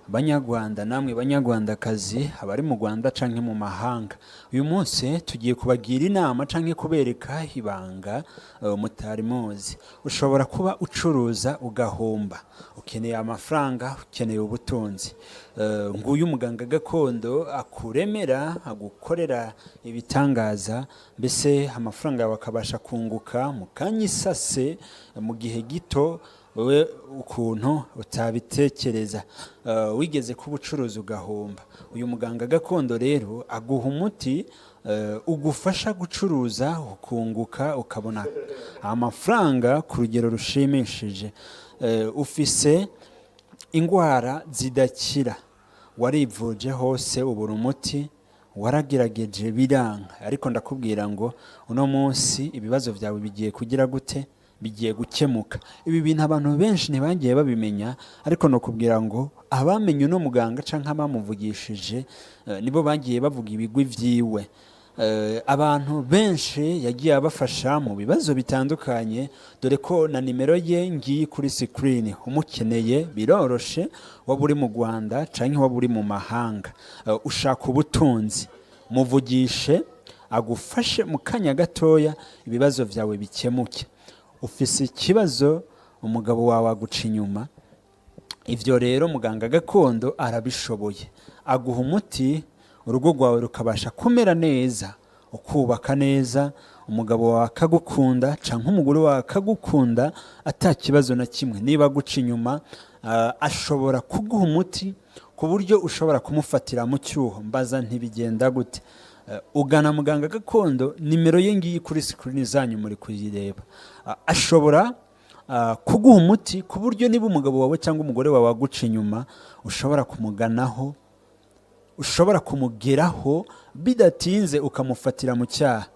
Banyarwanda namwe banyarwandakazi abari mu Rwanda canke mu mahanga, uyu munsi tugiye kubagira inama canke kubereka ibanga mutari muzi. Ushobora kuba ucuruza ugahomba, ukeneye amafaranga, ukeneye ubutunzi. Nguyu muganga gakondo akuremera, agukorera ibitangaza, mbese amafaranga yawe akabasha kunguka mu kanyisase mu gihe gito wewe ukuntu utabitekereza. Wigeze kuba ucuruza ugahomba, uyu muganga gakondo rero aguha umuti ugufasha gucuruza ukunguka ukabona amafaranga ku rugero rushimishije. Ufise ingwara zidakira, warivuje hose ubura umuti, waragerageje biranga, ariko ndakubwira ngo uno munsi ibibazo byawe bigiye kugira gute, bigiye gukemuka. Ibi bintu abantu benshi ntibagiye babimenya, ariko no kubwira ngo abamenye uno muganga canke abamuvugishije nibo bagiye bavuga ibigwi vyiwe. Abantu benshi yagiye abafasha mu bibazo bitandukanye, dore ko na nimero ye ngiye kuri screen. Umukeneye biroroshe, waba uri mu Rwanda canke waba uri mu mahanga, ushaka ubutunzi, muvugishe agufashe mu kanya gatoya ibibazo vyawe bikemuke. Ufise ikibazo umugabo wawe aguca inyuma, ivyo rero muganga gakondo arabishoboye, aguha umuti, urugo rwawe rukabasha kumera neza, ukubaka neza, umugabo wawe akagukunda canke umugore wawe akagukunda ata kibazo na kimwe. Niba aguca inyuma ashobora kuguha umuti ku buryo ushobora kumufatira mu cyuho. Mbaza ntibigenda gute? Ugana muganga gakondo, nimero ye ngiyi kuri screen zanyu muri kuyireba. Ashobora kuguha umuti ku buryo niba umugabo wawe cyangwa umugore wawe aguca inyuma, ushobora kumuganaho, ushobora kumugeraho bidatinze ukamufatira mu cyaha.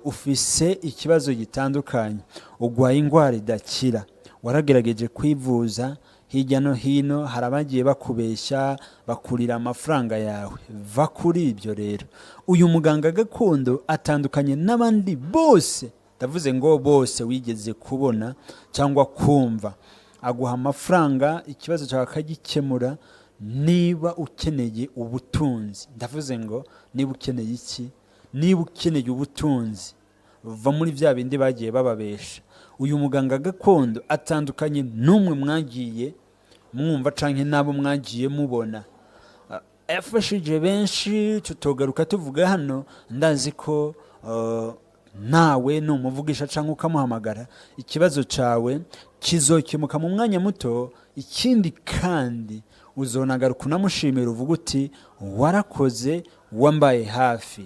Ufise ikibazo gitandukanye, ugwaye ingwara idakira, waragerageje kwivuza hirya no hino, harabagiye bakubeshya bakurira amafaranga yawe, va kuri ibyo rero. Uyu muganga gakondo atandukanye n'abandi bose, ndavuze ngo bose wigeze kubona cyangwa kumva. Aguha amafaranga, ikibazo cyawe akagikemura. Niba ukeneye ubutunzi, ndavuze ngo niba ukeneye iki, niba ukeneye ubutunzi, va muri vya bindi bagiye bababesha. Uyu muganga gakondo atandukanye n'umwe mwagiye mwumva canke nabo mwagiye mubona. Yafashije benshi, tutogaruka tuvuga hano. Ndazi ko nawe numuvugisha canke ukamuhamagara, ikibazo cawe kizokemuka mu mwanya muto. Ikindi kandi uzonagaruka unamushimira, uvuga uti warakoze, wambaye hafi.